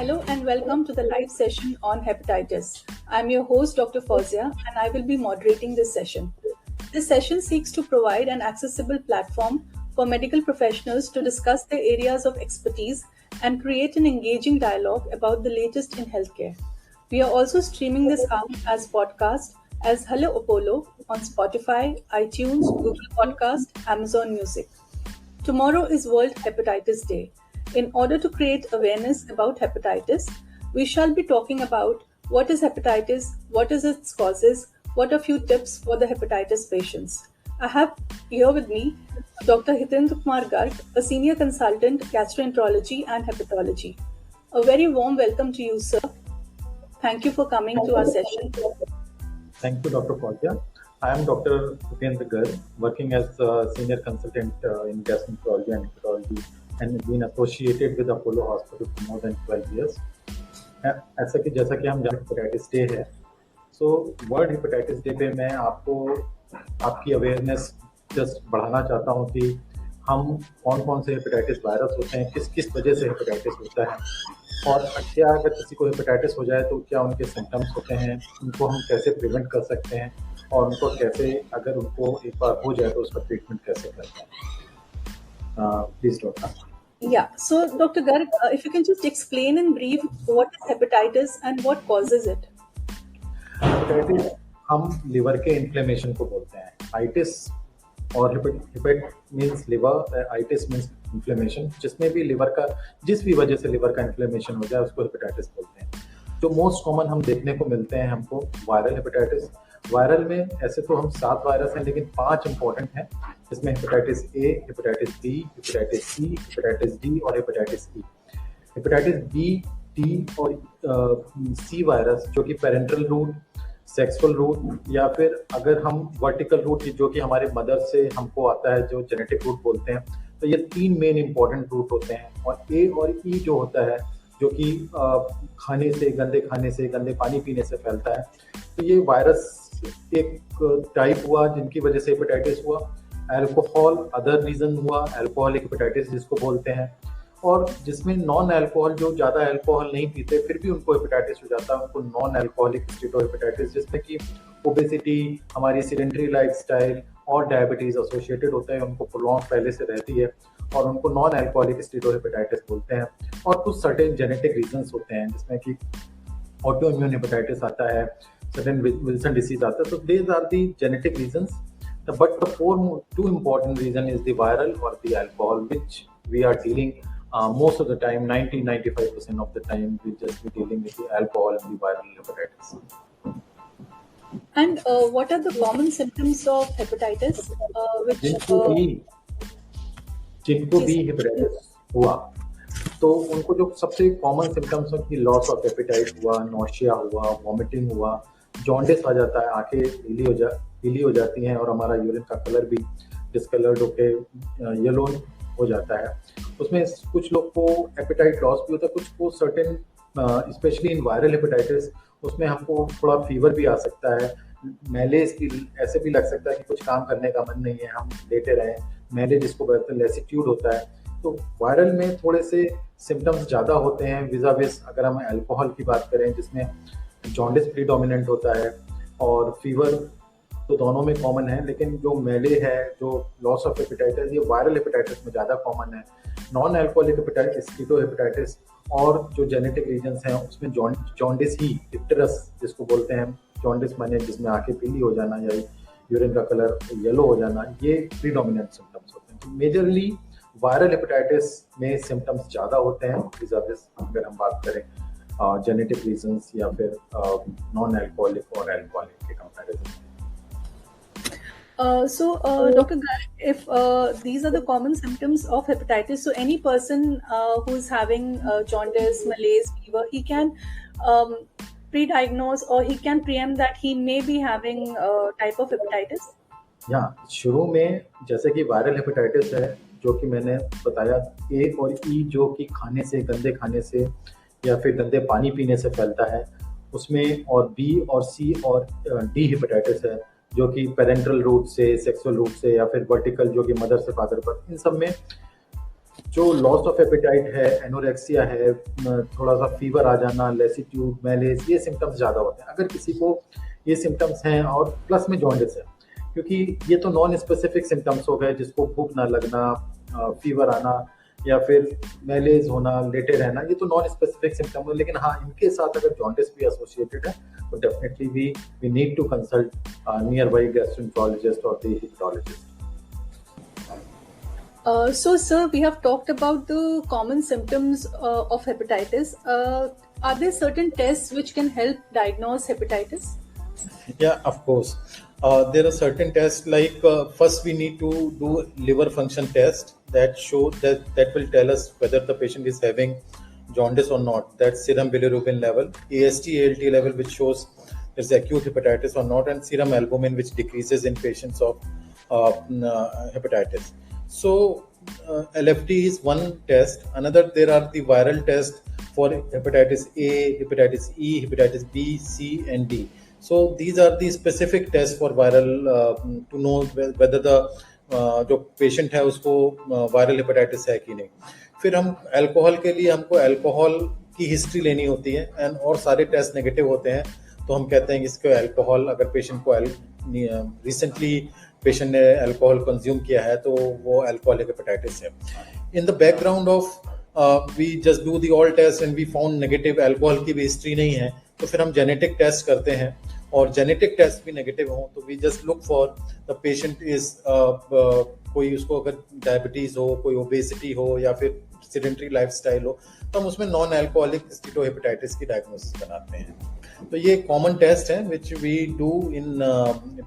Hello and welcome to the live session on hepatitis. I'm your host, Dr. Fauzia, and I will be moderating this session. This session seeks to provide an accessible platform for medical professionals to discuss their areas of expertise and create an engaging dialogue about the latest in healthcare. We are also streaming this out as podcast as Hello Apollo on Spotify, iTunes, Google Podcast, Amazon Music. Tomorrow is World Hepatitis Day. In order to create awareness about hepatitis, we shall be talking about what is hepatitis, what is its causes, what are few tips for the hepatitis patients. I have here with me Dr. Hitendra Kumar Garg, a senior consultant gastroenterology and hepatology. A very warm welcome to you, sir. Thank you for coming to our session. Thank you, Dr. Fauzia. I am Dr. Hitendra Garg, working as a senior consultant in gastroenterology and hepatology and been associated with Apollo Hospital for more than 12 years. जैसा कि हम hepatitis day है, so world hepatitis day पे मैं आपकी awareness just बढ़ाना चाहता हूँ कि हम कौन से हेपेटाइटिस वायरस होते हैं, किस वजह से हेपेटाइटिस होता है और क्या अगर किसी को हेपेटाइटिस हो जाए तो क्या उनके सिम्टम्स होते हैं, उनको हम कैसे प्रिवेंट कर सकते हैं और उनको कैसे अगर उनको एक बार हो जाए तो उसका ट्रीटमेंट कैसे करते हैं. Please doctor. Yeah, so Dr. Garg, if you can just explain in brief what is hepatitis and what causes it. Hepatitis हम लिवर के इन्फ्लेमेशन को बोलते हैं. आइटिस और hepat means liver, itis means inflammation. जिसमें भी लिवर का जिस भी वजह से लिवर का इन्फ्लेमेशन हो जाए उसको हेपेटाइटिस बोलते हैं. जो मोस्ट कॉमन हम देखने को मिलते हैं हमको वायरल हेपेटाइटिस. वायरल में ऐसे तो हम 7 वायरस हैं लेकिन 5 इंपॉर्टेंट हैं, जिसमें hepatitis A, hepatitis B, hepatitis C, hepatitis D और hepatitis E. Hepatitis B, D और सी वायरस जो कि पेरेंटल रूट, सेक्सुअल रूट या फिर अगर हम वर्टिकल रूट जो कि हमारे मदर से हमको आता है जो जेनेटिक रूट बोलते हैं, तो ये 3 मेन इंपॉर्टेंट रूट होते हैं. और ए और ई जो होता है जो कि गंदे खाने से गंदे पानी पीने से फैलता है. तो ये वायरस एक टाइप हुआ जिनकी वजह से हेपेटाइटिस हुआ. अल्कोहल अदर रीजन हुआ, अल्कोहलिक हेपेटाइटिस जिसको बोलते हैं. और जिसमें नॉन अल्कोहल जो ज़्यादा अल्कोहल नहीं पीते फिर भी उनको हेपेटाइटिस हो जाता है, उनको नॉन अल्कोहलिक स्टीटोहेपेटाइटिस, जिसमें कि ओबेसिटी, हमारी सीडेंटरी लाइफस्टाइल और डायबिटीज़ एसोसिएटेड होता है, उनको प्रोलॉन्ग पहले से रहती है और उनको नॉन अल्कोहलिक स्टीटोहेपेटाइटिस बोलते हैं. और कुछ सर्टेन जेनेटिक रीजंस होते हैं जिसमें कि ऑटो इम्यून हेपेटाइटिस आता है, सर्टेन विल्सन डिसीज आता है. तो these are the genetic reasons. But the two important reason is the viral or the alcohol, which we are dealing most of the time, 90-95% of the time we just be dealing with the alcohol and the viral hepatitis. And what are the common symptoms of hepatitis? जिनको भी hepatitis हुआ तो उनको जो सबसे common symptoms हैं कि loss of appetite हुआ, नोशिया हुआ, वॉमिटिंग हुआ, जॉन्डिस आ जाता है, आंखें ढीली हो जाती हैं और हमारा यूरिन का कलर भी डिस्कलर्ड होकर येलो हो जाता है. उसमें कुछ लोग को एपेटाइट लॉस भी होता है, कुछ को certain specially in viral hepatitis उसमें हमको थोड़ा फीवर भी आ सकता है, मैलेज भी ऐसे भी लग सकता है कि कुछ काम करने का मन नहीं है, हम लेटे रहें, मैलेज जिसको बोलते हैं, लेसिट्यूड होता है. तो वायरल में थोड़े से सिम्टम्स ज़्यादा होते हैं विज़ाविस अगर हम अल्कोहल की बात करें, जिसमें जॉन्डिस प्रीडोमिनेंट होता है और फीवर तो दोनों में कॉमन है. लेकिन जो मेले है, जो लॉस ऑफ हेपेटाइटिस, ये वायरल हेपेटाइटिस में ज़्यादा कॉमन है. नॉन अल्कोहलिक हेपेटाइटिस, स्टीटोहेपेटाइटिस और जो जेनेटिक रीजन्स हैं उसमें जॉन्डिस ही, इक्टरस जिसको बोलते हैं, जॉन्डिस माने जिसमें आंखें पीली हो जाना या यूरिन का कलर येलो हो जाना, ये प्रीडोमिनेंट सिम्टम्स होते हैं. तो मेजरली वायरल हेपेटाइटिस में सिम्टम्स ज़्यादा होते हैं विज़ाविस अगर हम बात करें जेनेटिक रीजंस या फिर नॉन अल्कोहलिक और alcoholic K comparison. Dr. Garg, if these are the common symptoms of hepatitis, so any person who is having jaundice, malaise, fever, he can pre-diagnose or he can preempt that he may be having type of hepatitis? या शुरू में जैसे कि viral hepatitis है जो कि मैंने बताया, ए और ई जो कि गंदे खाने से या फिर गंदे पानी पीने से फैलता है उसमें, और बी और सी और डी हेपेटाइटिस है जो कि पेरेंटल रूट से, सेक्सुअल रूट से या फिर वर्टिकल जो कि मदर से फादर पर, इन सब में जो लॉस ऑफ एपेटाइट है, एनोरेक्सिया है, थोड़ा सा फीवर आ जाना, लेसिट्यूड, मैलेज, ये सिम्टम्स ज़्यादा होते हैं अगर किसी को ये सिम्टम्स हैं और प्लस में जॉन्डिस है, क्योंकि ये तो नॉन स्पेसिफिक सिम्टम्स हो गए, जिसको भूख ना लगना, फीवर आना या फिर मैलेज होना, लेटे रहना, ये तो नॉन स्पेसिफिक सिम्टम है। लेकिन हाँ, इनके साथ अगर जॉन्डिस भी एसोसिएटेड है तो definitely we need to consult nearby gastroenterologist और the hepatologist. So, sir, we have talked about the common symptoms of hepatitis. Are there certain tests which can help diagnose hepatitis? Yeah, of course. There are certain tests like first we need to do liver function test that show that will tell us whether the patient is having jaundice or not. That's serum bilirubin level, AST, ALT level, which shows there's acute hepatitis or not, and serum albumin, which decreases in patients of hepatitis. So LFT is one test. Another, there are the viral tests for hepatitis A, hepatitis E, hepatitis B, C, and D. So these are the specific tests for viral to know whether the जो patient है उसको viral hepatitis है कि नहीं. फिर हम alcohol के लिए हमको अल्कोहल की हिस्ट्री लेनी होती है एंड और सारे टेस्ट नेगेटिव होते हैं तो हम कहते हैं कि इसको अल्कोहल, अगर पेशेंट को रिसेंटली पेशेंट ने अल्कोहल कंज्यूम किया है तो वो अल्कोहलिक हेपेटाइटिस है. In the background of we just do the all test and we found negative, alcohol की भी हिस्ट्री नहीं है तो फिर हम जेनेटिक टेस्ट करते हैं और जेनेटिक टेस्ट भी नेगेटिव हो तो we just look for the patient is कोई उसको अगर डायबिटीज हो, कोई ओबेसिटी हो या फिर सेडेंटरी लाइफस्टाइल हो तो हम उसमें नॉन अल्कोहलिक स्टीटोहेपेटाइटिस की डायग्नोसिस बनाते हैं. तो ये कॉमन टेस्ट है which we do in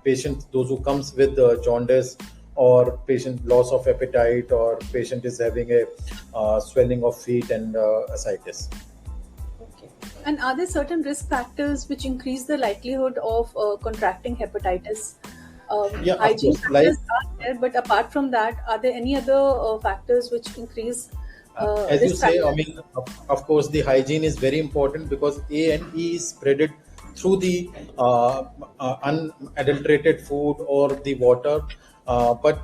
patients those who comes with jaundice or patient loss of appetite or patient is having a swelling of feet and ascites. Okay. And are there certain risk factors which increase the likelihood of contracting hepatitis? Yeah, hygiene of course. factors are there, but apart from that, are there any other factors which increase as you say, I mean, of course, the hygiene is very important because A and E is spreaded through the unadulterated food or the water. But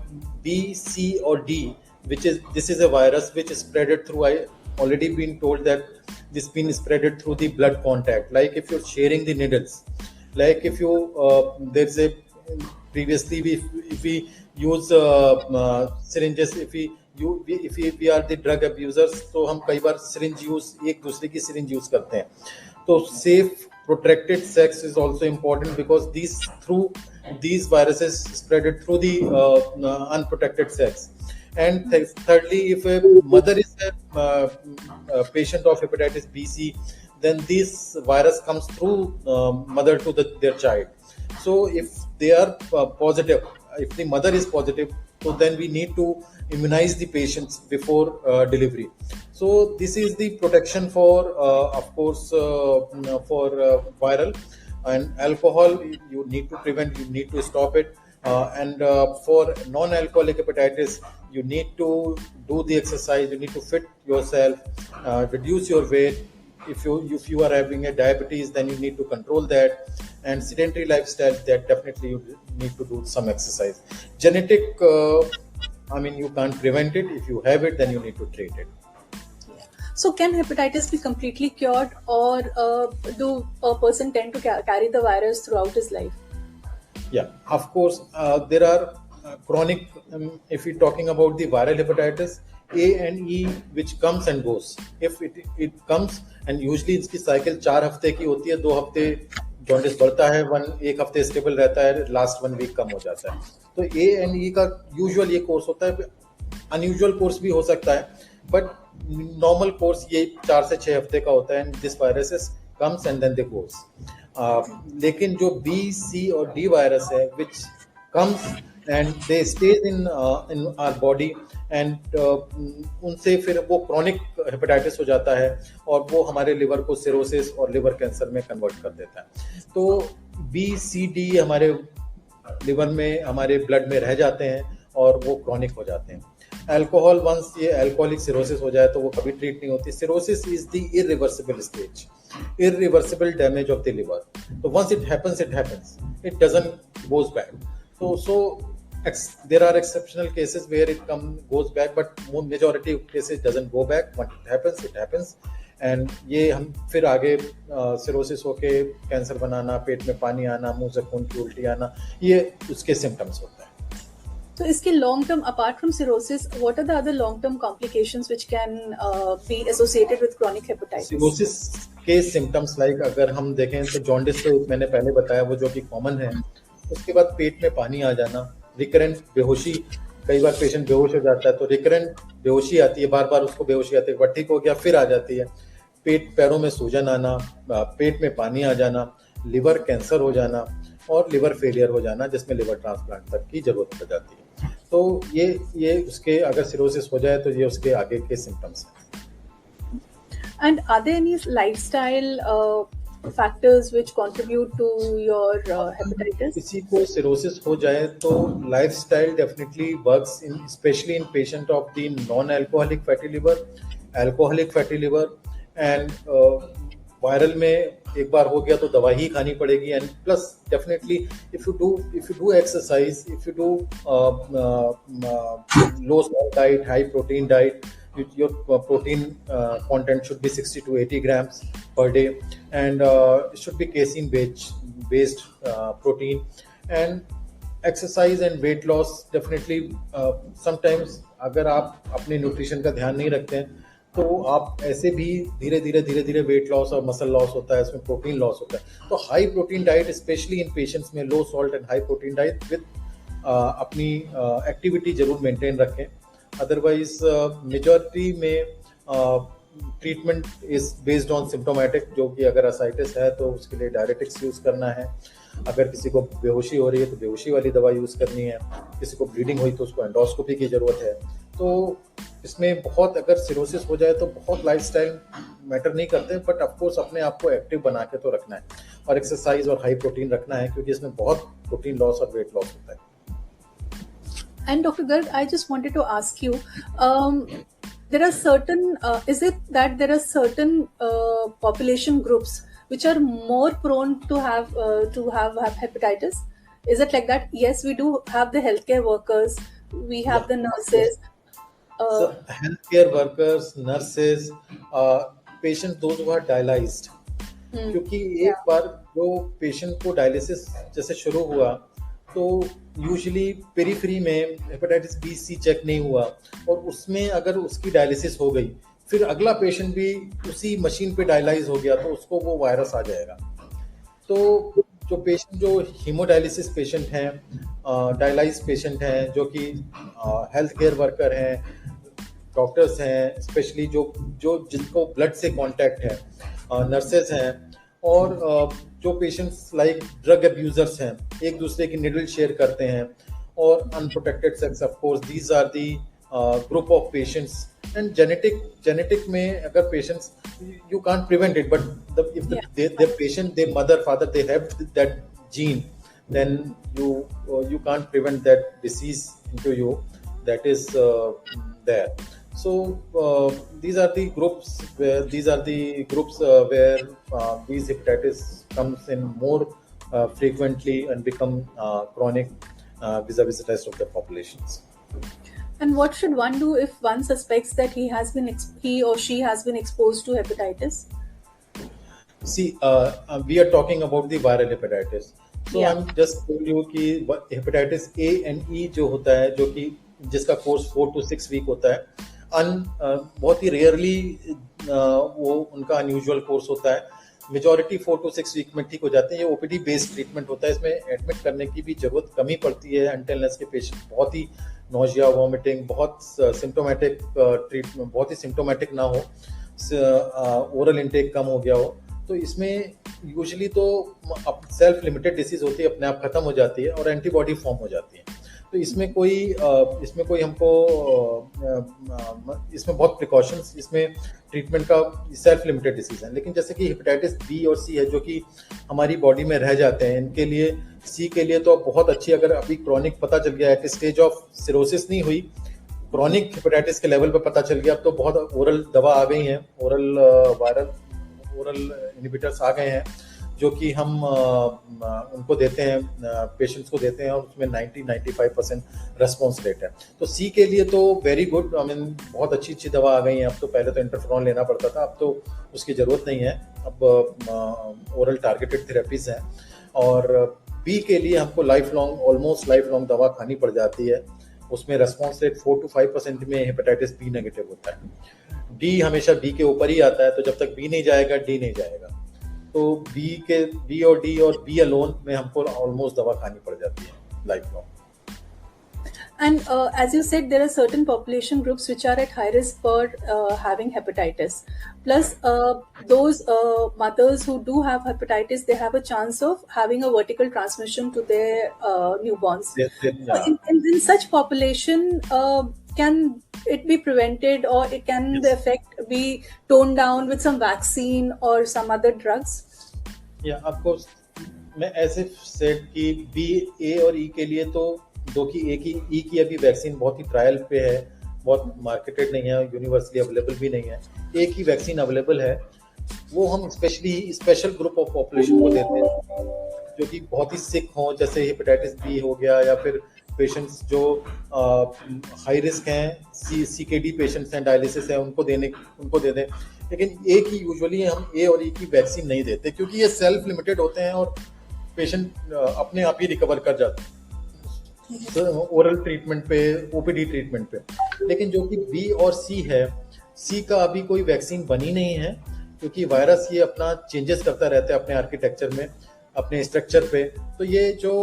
B, C, or D, this is a virus which is spreaded through. I already been told that this been spreaded through the blood contact. Like if you're sharing the needles, like if you there's a previously if we use syringes, if we are the drug abusers, तो हम कई बार syringe use एक दूसरे की syringe use करते हैं. तो safe protracted sex is also important because these viruses spreaded through the unprotected sex. And thirdly, if a mother is a patient of hepatitis BC, then this virus comes through mother to their child. So if they are positive, if the mother is positive, so then we need to immunize the patients before delivery. So this is the protection for of course for viral. And alcohol, you need to prevent, you need to stop it. And for non-alcoholic hepatitis, you need to do the exercise, you need to fit yourself, reduce your weight. If you are having a diabetes, then you need to control that. And sedentary lifestyle, that definitely you need to do some exercise. Genetic, I mean, you can't prevent it. If you have it, then you need to treat it. So can hepatitis be completely cured, or do a person tend to carry the virus throughout his life? Yeah, of course. There are chronic, if we're talking about the viral hepatitis, A and E, which comes and goes. If it comes, and usually इसकी cycle 4 हफ्ते की होती है, 2 हफ्ते jaundice बढ़ता है, 1 हफ्ते stable रहता है, लास्ट 1 वीक कम हो जाता है. तो A and E का यूजुअल ये कोर्स होता है. अनयूजुअल कोर्स भी हो सकता है, बट नॉर्मल कोर्स ये 4 से 6 हफ्ते का होता है. And this viruses comes and then they goes. लेकिन जो B, C और D वायरस है which comes and they stage in our body and उनसे फिर वो क्रॉनिक हेपेटाइटिस हो जाता है और वो हमारे लिवर को सिरोसिस और लिवर कैंसर में कन्वर्ट कर देता है. तो B, C, D हमारे लिवर में, हमारे ब्लड में रह जाते हैं और वो क्रॉनिक हो जाते हैं. अल्कोहल, वंस ये अल्कोहलिक सिरोसिस हो जाए तो वो कभी ट्रीट नहीं होती. Cirrhosis is the irreversible stage, irreversible damage of the liver. तो once it happens, it doesn't goes back. So There are exceptional cases where it goes back, but majority of cases doesn't go back. When it happens. And ये हम फिर आगे cirrhosis होके cancer बनाना, पेट में पानी आना, मुंह से खून की उल्टी आना, ये उसके सिम्टम्स होता है. तो इसके long term, apart from cirrhosis, what are the other long term complications which can be associated with chronic hepatitis? Cirrhosis के सिम्टम्स लाइक अगर हम देखें तो जॉन्डिस तो मैंने पहले बताया, वो जो कि कॉमन है. उसके बाद पेट में पानी आ जाना, रिकरेंट बेहोशी, कई बार पेशेंट बेहोश हो जाता है तो रिकरेंट बेहोशी आती है, बार बार उसको बेहोशी आती है, एक बार ठीक हो गया फिर आ जाती है. पैरों में सूजन आना, पेट में पानी आ जाना, लिवर कैंसर हो जाना और लिवर फेलियर हो जाना, जिसमें लिवर ट्रांसप्लांट तक की जरूरत पड़ जाती है. तो ये उसके अगर सिरोसिस हो जाए तो ये उसके आगे के सिम्टम्स हैं. And are there any lifestyle factors which contribute to your hepatitis? किसी को सिरोसिस हो जाए तो lifestyle definitely works in, specially in patient of the non alcoholic fatty liver, alcoholic fatty liver and viral में एक बार हो गया तो दवा ही खानी पड़ेगी. And plus definitely if you do exercise, if you do low salt diet, high protein diet, your protein content should be 60 to 80 grams per day, and it should be casein based protein. And exercise and weight loss definitely, sometimes अगर आप अपने nutrition का ध्यान नहीं रखते हैं तो आप ऐसे भी धीरे धीरे वेट लॉस और मसल लॉस होता है, इसमें प्रोटीन लॉस होता है. तो high protein diet specially in patients में, low salt and high protein diet with अपनी एक्टिविटी जरूर मेंटेन रखें. अदरवाइज मेजॉरिटी में treatment is based on symptomatic, जो कि अगर असाइटिस है तो उसके लिए डायरेटिक्स यूज करना है, अगर किसी को बेहोशी हो रही है तो बेहोशी वाली दवा यूज करनी है, किसी को ब्लीडिंग हुई तो उसको एंडोस्कोपी की जरूरत है. तो इसमें बहुत, अगर सिरोसिस हो जाए तो बहुत लाइफस्टाइल मैटर नहीं करते, बट ऑफकोर्स अपने आप को एक्टिव बना के तो रखना है और एक्सरसाइज और हाई प्रोटीन रखना है, क्योंकि इसमें बहुत प्रोटीन लॉस और वेट लॉस होता है. And Dr. Garg, I just wanted to ask you, there are certain, is it that there are certain population groups which are more prone to have hepatitis? Is it like that? Yes, we do have the healthcare workers, we have the nurses. So healthcare workers, nurses, patients, those who are dialyzed. क्योंकि एक बार जो patient को dialysis जैसे शुरू हुआ तो usually periphery में hepatitis B C check नहीं हुआ, और उसमें अगर उसकी डायलिसिस हो गई, फिर अगला पेशेंट भी उसी मशीन पे डायलाइज हो गया तो उसको वो वायरस आ जाएगा. तो जो पेशेंट, जो हीमोडायलिसिस पेशेंट हैं, डायलाइज पेशेंट हैं, जो कि हेल्थ केयर वर्कर हैं, डॉक्टर्स हैं, स्पेशली जो जिनको ब्लड से कांटेक्ट है, नर्सेज हैं, और जो पेशेंट्स लाइक ड्रग अब्यूजर्स हैं, एक दूसरे की निडल शेयर करते हैं, और unprotected sex, of course these are the group of patients. And genetic में अगर patients, you can't prevent it, but if the patient, their mother, father, they have that gene, then you can't prevent that disease into you, that is there. So these are the groups where these hepatitis comes in more frequently and become chronic vis-a-vis the rest of the populations. And what should one do if one suspects that he or she has been exposed to hepatitis? See, we are talking about the viral hepatitis. So I'm just told you कि hepatitis A and E जो होता है, जो कि जिसका course 4 to 6 week होता है, बहुत ही रेयरली वो उनका अनयूजुअल कोर्स होता है. मेजॉरिटी 4 to 6 वीक में ठीक हो जाते हैं. ये ओपीडी बेस्ड ट्रीटमेंट होता है, इसमें एडमिट करने की भी जरूरत कम ही पड़ती है अनटिल अनलेस के पेशेंट बहुत ही नोजिया, वॉमिटिंग, बहुत सिम्टोमेटिक ट्रीटमेंट, बहुत ही सिम्टोमेटिक ना हो, ओरल इंटेक कम हो गया हो, तो इसमें यूजुअली तो सेल्फ लिमिटेड डिसीज होती है, अपने आप खत्म हो जाती है और एंटीबॉडी फॉर्म हो जाती है. तो इसमें कोई हमको इसमें बहुत प्रिकॉशंस, इसमें ट्रीटमेंट का सेल्फ लिमिटेड डिसीज है. लेकिन जैसे कि हेपेटाइटिस बी और सी है जो कि हमारी बॉडी में रह जाते हैं, इनके लिए, सी के लिए तो बहुत अच्छी, अगर अभी क्रॉनिक पता चल गया है कि स्टेज ऑफ सिरोसिस नहीं हुई, क्रॉनिक हेपेटाइटिस के लेवल पे पता चल गया, अब तो बहुत ओरल दवा आ गई हैं, ओरल इनहिबिटर्स आ गए हैं, जो कि हम उनको देते हैं, पेशेंट्स को देते हैं, और उसमें 90-95% रेस्पॉन्स रेट है। तो सी के लिए तो वेरी गुड, आई मीन बहुत अच्छी अच्छी दवा आ गई है अब तो। पहले तो इंटरफेरॉन लेना पड़ता था, अब तो उसकी ज़रूरत नहीं है, अब ओरल टारगेटेड थेरेपीज हैं। और बी के लिए हमको ऑलमोस्ट लाइफ लॉन्ग दवा खानी पड़ जाती है। उसमें रेस्पॉन्स रेट 4 to 5% में हेपेटाइटिस बी नेगेटिव होता है। डी हमेशा बी के ऊपर ही आता है, तो जब तक बी नहीं जाएगा डी नहीं जाएगा। तो बी और डी और बी अलोन में हमको ऑलमोस्ट दवा खानी पड़ जाती है life long. And as you said, there are certain population groups which are at high risk for having hepatitis. Plus, those mothers who do have hepatitis, they have a chance of having a vertical transmission to their newborns. Yeah. In such population, can it be prevented, or can the effect be toned down with some vaccine or some other drugs? Yeah, of course. मैं ऐसे set कि B, ए और ई के लिए तो दो की, ए की, ई की अभी वैक्सीन बहुत ही ट्रायल पे है, बहुत मार्केटेड नहीं है, यूनिवर्सली अवेलेबल भी नहीं है। ए की वैक्सीन अवेलेबल है, वो हम स्पेशल ग्रुप ऑफ पॉपुलेशन को देते हैं जो कि बहुत ही सिक हों, जैसे हेपेटाइटिस बी हो गया, या फिर पेशेंट्स जो हाई रिस्क हैं, सीकेडी पेशेंट्स हैं, डायलिसिस है, उनको दे दें। लेकिन ए की यूजुअली हम ए और ई की वैक्सीन नहीं देते, क्योंकि ये सेल्फ लिमिटेड होते हैं और पेशेंट अपने आप ही रिकवर कर जाते हैं ओरल ट्रीटमेंट पे, ओपीडी ट्रीटमेंट पे। लेकिन जो कि बी और सी है, सी का अभी कोई वैक्सीन बनी नहीं है, क्योंकि वायरस ये अपना चेंजेस करता रहता है अपने आर्किटेक्चर में, अपने स्ट्रक्चर पे। तो ये जो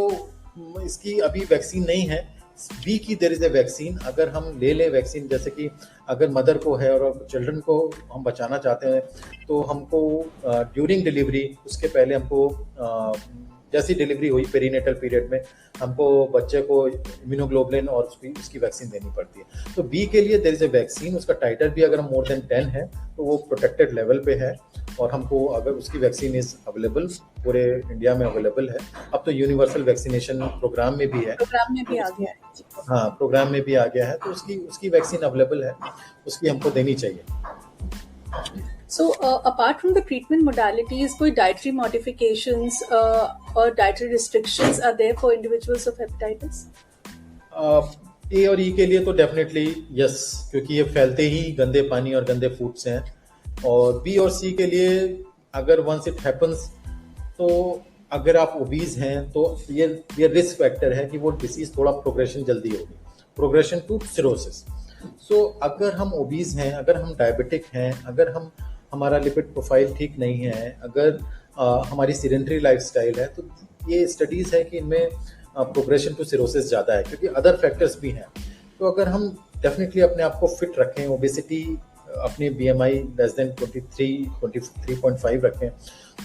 इसकी अभी वैक्सीन नहीं है। बी की देयर इज ए वैक्सीन, अगर हम ले वैक्सीन, जैसे कि अगर मदर को है और चिल्ड्रन को हम बचाना चाहते हैं, तो हमको ड्यूरिंग डिलीवरी, उसके पहले हमको जैसी डिलीवरी हुई पेरीनेटल पीरियड में, हमको बच्चे को इम्यूनोग्लोबुलिन और उसकी वैक्सीन देनी पड़ती है। तो बी के लिए देयर इज ए वैक्सीन, उसका टाइटर भी अगर मोर देन 10 है तो वो प्रोटेक्टेड लेवल पे है, और हमको अगर उसकी वैक्सीन इज अवेलेबल, पूरे इंडिया में अवेलेबल है। अब तो यूनिवर्सल वैक्सीनेशन प्रोग्राम में भी है, प्रोग्राम में भी आ गया है। हाँ, प्रोग्राम में भी आ गया है, तो उसकी वैक्सीन अवेलेबल है, उसकी हमको देनी चाहिए। So, apart from the treatment modalities, कोई dietary modifications or dietary restrictions are there for individuals of hepatitis? ए और ई के लिए तो डेफिनेटली यस, क्योंकि ये फैलते ही गंदे पानी और गंदे फूड से हैं। और बी और सी के लिए अगर वंस इट हैपन्स, तो अगर आप ओबीज हैं तो ये रिस्क फैक्टर है कि वो डिसीज थोड़ा प्रोग्रेशन जल्दी होगी, प्रोग्रेशन टू सिरोसिस। सो अगर हम ओबीज हैं, अगर हम डायबिटिक हैं, अगर हमारा लिपिड प्रोफाइल ठीक नहीं है, अगर हमारी सीडेंटरी लाइफस्टाइल है, तो ये स्टडीज है कि इनमें प्रोग्रेशन टू सिरोसिस ज़्यादा है, क्योंकि अदर फैक्टर्स भी हैं। तो अगर हम डेफिनेटली अपने आप को फिट रखें, ओबेसिटी अपनी BMI लेस देन 23.5 रखें,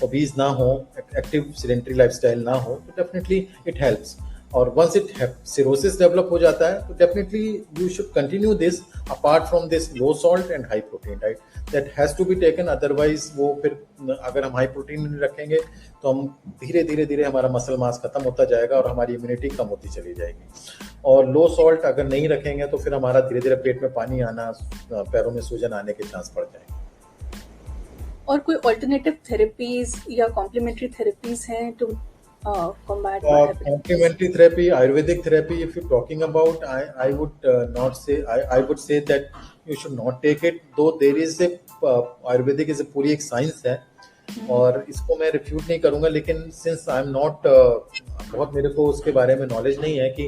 ओबीज ना हो, एक्टिव सीडेंटरी लाइफस्टाइल ना हो, तो डेफिनेटली इट हेल्प्स। और वंस इट सिरोसिस डेवलप हो जाता है, तो definitely you should continue this apart from this low salt and high protein diet, that has to be taken. Otherwise वो फिर अगर हम हाई प्रोटीन नहीं रखेंगे तो हम धीरे हमारा मसल मास खत्म होता जाएगा और हमारी इम्यूनिटी कम होती चली जाएगी। और लो सॉल्ट अगर नहीं रखेंगे तो फिर हमारा धीरे पेट में पानी आना, पैरों में सूजन आने के चांस बढ़ जाएंगे। और कोई ऑल्टरनेटिव थेरेपीज या कॉम्प्लीमेंट्री थेरेपीज हैं to combat complementary therapy, Ayurvedic therapy, if you're talking about, I would not say, I would say that you should not take it, though there is a Ayurvedic is a पूरी एक science है, और इसको मैं refute नहीं करूंगा। लेकिन since I am not, बहुत मेरे को उसके बारे में नॉलेज नहीं है कि,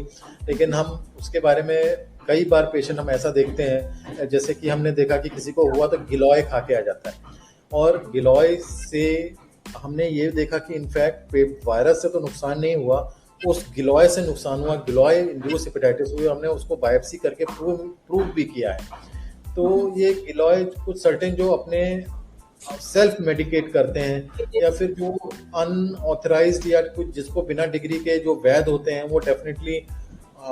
लेकिन हम उसके बारे में कई बार पेशेंट हम ऐसा देखते हैं, जैसे कि हमने देखा कि किसी को हुआ तो गिलोय खा के आ जाता है, और गिलोय से हमने ये देखा कि इनफैक्ट वायरस से तो नुकसान नहीं हुआ, उस गिलोय से नुकसान हुआ, गिलोय इंड्यूस हेपेटाइटिस हुई। हमने उसको बायोप्सी करके प्रूव भी किया है। तो ये गिलोय कुछ सर्टेन जो अपने सेल्फ मेडिकेट करते हैं, या फिर जो अनऑथराइज्ड या कुछ जिसको बिना डिग्री के जो वैध होते हैं, वो डेफिनेटली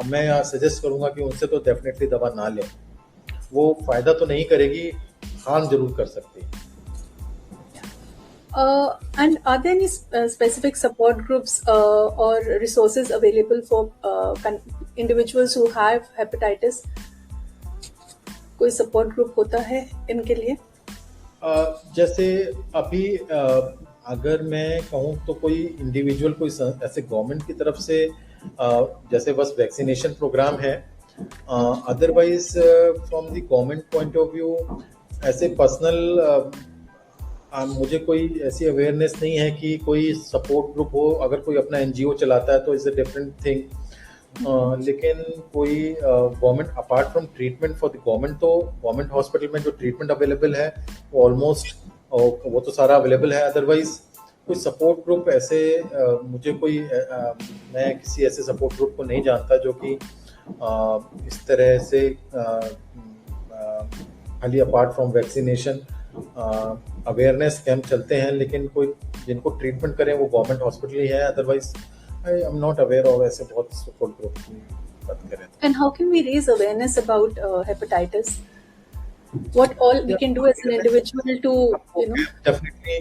मैं सजेस्ट करूंगा कि उनसे तो डेफिनेटली दवा ना लें। वो फायदा तो नहीं करेगी, हार्म जरूर कर सकती है। And are there any specific support groups or resources available for individuals who have hepatitis? कोई support group होता है इनके लिए? जैसे अभी अगर मैं कहूँ तो कोई इंडिविजुअल कोई ऐसे गवर्नमेंट की तरफ से जैसे बस वैक्सीनेशन प्रोग्राम है, otherwise from the government point of view ऐसे पर्सनल मुझे कोई ऐसी अवेयरनेस नहीं है कि कोई सपोर्ट ग्रुप हो। अगर कोई अपना एनजीओ चलाता है तो इट्स अ डिफरेंट थिंग, लेकिन कोई government apart from treatment for the government, तो गवर्नमेंट हॉस्पिटल में जो ट्रीटमेंट अवेलेबल है वो ऑलमोस्ट वो तो सारा अवेलेबल है। अदरवाइज कोई सपोर्ट ग्रुप ऐसे मुझे कोई मैं किसी ऐसे सपोर्ट ग्रुप को नहीं जानता जो कि इस तरह से खाली apart from vaccination awareness camp चलते हैं, लेकिन कोई जिनको ट्रीटमेंट करें वो गवर्नमेंट हॉस्पिटल ही है। Otherwise I am not aware of ऐसे बहुत सपोर्ट ग्रुप की बात करें। And how can we raise awareness about hepatitis? What all we can do as an individual to, definitely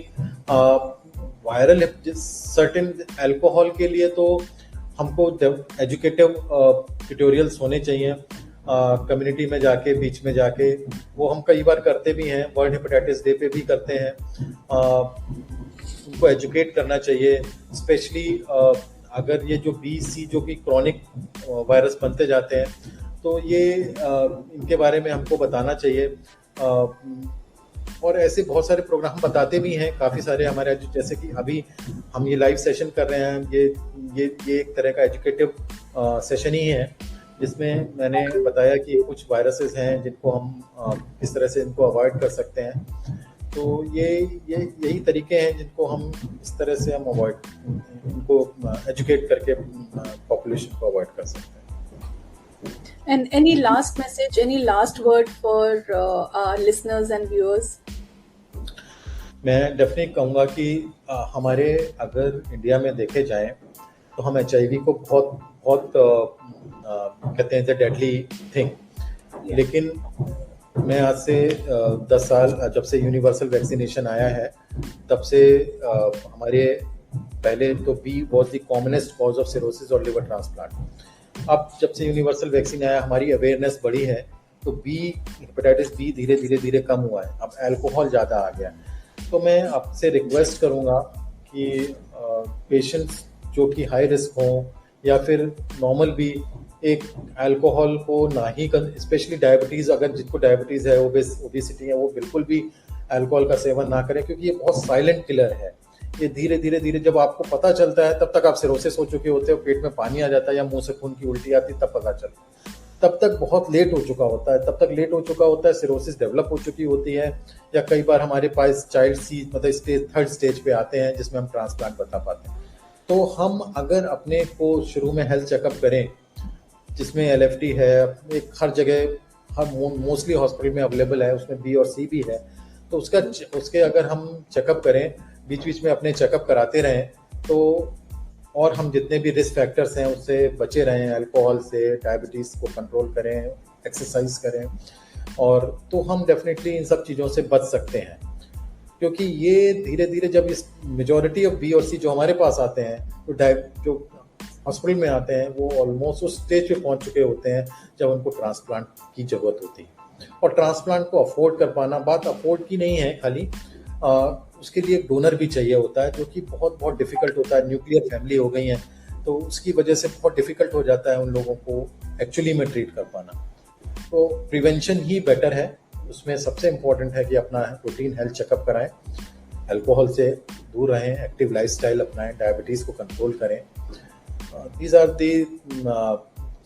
viral certain alcohol के लिए तो हमको एजुकेटिव ट्यूटोरियल्स होने चाहिए कम्युनिटी में जाके, बीच में जाके। वो हम कई बार करते भी हैं, वर्ल्ड हेपेटाइटिस डे पे भी करते हैं। उनको एजुकेट करना चाहिए, स्पेशली अगर ये जो BC जो कि क्रॉनिक वायरस बनते जाते हैं, तो ये इनके बारे में हमको बताना चाहिए। और ऐसे बहुत सारे प्रोग्राम बताते भी हैं, काफ़ी सारे हमारे, जैसे कि अभी हम ये लाइव सेशन कर रहे हैं, ये एक तरह का एजुकेटिव सेशन ही है, जिसमें मैंने बताया कि कुछ वायरसेस हैं जिनको हम किस तरह से इनको अवॉइड कर सकते हैं। तो यही तरीके हैं जिनको हम इस तरह से हम अवॉइड, इनको एजुकेट करके पॉपुलेशन को अवॉइड कर सकते हैं। And any last message, any last word for our listeners and viewers? मैं डेफिनेटली कहूँगा कि हमारे अगर इंडिया में देखे जाएं तो हम HIV को बहुत कहते हैं डेडली थिंग, लेकिन मैं आज से 10 साल जब से यूनिवर्सल वैक्सीनेशन आया है, तब से हमारे पहले तो B was the commonest cause of cirrhosis और लिवर ट्रांसप्लांट। अब जब से यूनिवर्सल वैक्सीन आया, हमारी अवेयरनेस बढ़ी है, तो हेपेटाइटिस B धीरे धीरे कम हुआ है। अब अल्कोहल ज़्यादा आ गया। तो मैं आपसे रिक्वेस्ट करूँगा कि पेशेंट्स जो कि हाई रिस्क हों या फिर नॉर्मल भी, एक अल्कोहल को ना ही स्पेशली डायबिटीज़, अगर जिसको डायबिटीज़ है, ओबेसिटी है, वो बिल्कुल भी अल्कोहल का सेवन ना करें, क्योंकि ये बहुत साइलेंट किलर है। ये धीरे धीरे जब आपको पता चलता है, तब तक आप सिरोसिस हो चुके होते हो, पेट में पानी आ जाता है या मुंह से खून की उल्टी आती, तब पता चलता है। तब तक बहुत लेट हो चुका होता है, सिरोसिस डेवलप हो चुकी होती है, या कई बार हमारे पास चाइल्ड सी मतलब स्टेज 3rd स्टेज पे आते हैं, जिसमें हम ट्रांसप्लांट बता पाते हैं। तो हम अगर अपने को शुरू में हेल्थ चेकअप करें, जिसमें LFT है, एक हर जगह, हर मोस्टली हॉस्पिटल में अवेलेबल है, उसमें B और C भी है, तो उसके अगर हम चेकअप करें, बीच में अपने चेकअप कराते रहें, तो और हम जितने भी रिस्क फैक्टर्स हैं उससे बचे रहें, अल्कोहल से, डायबिटीज़ को कंट्रोल करें, एक्सरसाइज करें, और तो हम डेफिनेटली इन सब चीज़ों से बच सकते हैं। क्योंकि ये धीरे धीरे जब इस मेजॉरिटी ऑफ B और C जो हमारे पास आते हैं, तो जो हॉस्पिटल में आते हैं, वो ऑलमोस्ट उस स्टेज पे पहुंच चुके होते हैं जब उनको ट्रांसप्लांट की ज़रूरत होती है। और ट्रांसप्लांट को अफोर्ड कर पाना, बात अफोर्ड की नहीं है खाली, उसके लिए एक डोनर भी चाहिए होता है, जो कि बहुत डिफ़िकल्ट होता है। न्यूक्लियर फैमिली हो गई है, तो उसकी वजह से बहुत डिफ़िकल्ट हो जाता है उन लोगों को एक्चुअली में ट्रीट कर पाना। तो प्रिवेंशन ही बेटर है, उसमें सबसे इम्पोर्टेंट है कि अपना रूटीन हेल्थ चेकअप कराएं, अल्कोहल से दूर रहें, एक्टिव लाइफस्टाइल अपनाएं, डायबिटीज़ को कंट्रोल करें। दीज आर दी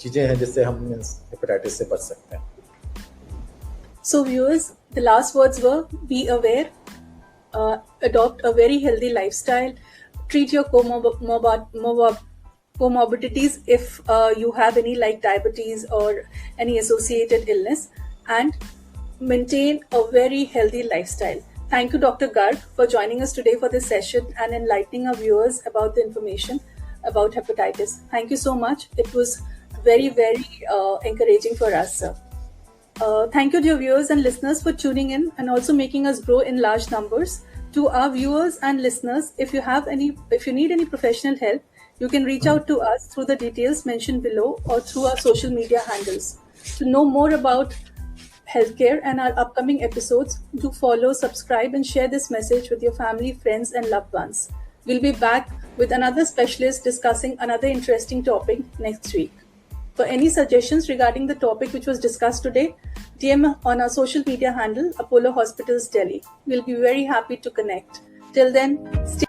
चीज़ें हैं जिससे हम हेपेटाइटिस से बच सकते हैं। So viewers, the last words were: be aware, adopt a very healthy lifestyle, treat your comorbidities if you have any, like diabetes or any associated illness, and maintain a very healthy lifestyle. Thank you, Dr. Garg, for joining us today for this session and enlightening our viewers about the information about hepatitis. Thank you so much. It was very encouraging for us, sir. Thank you, dear viewers and listeners, for tuning in and also making us grow in large numbers. To our viewers and listeners, if you need any professional help, you can reach out to us through the details mentioned below or through our social media handles. To know more about healthcare and our upcoming episodes, do follow, subscribe, and share this message with your family, friends, and loved ones. We'll be back with another specialist discussing another interesting topic next week. For any suggestions regarding the topic which was discussed today, DM on our social media handle, Apollo Hospitals Delhi. We'll be very happy to connect. Till then, stay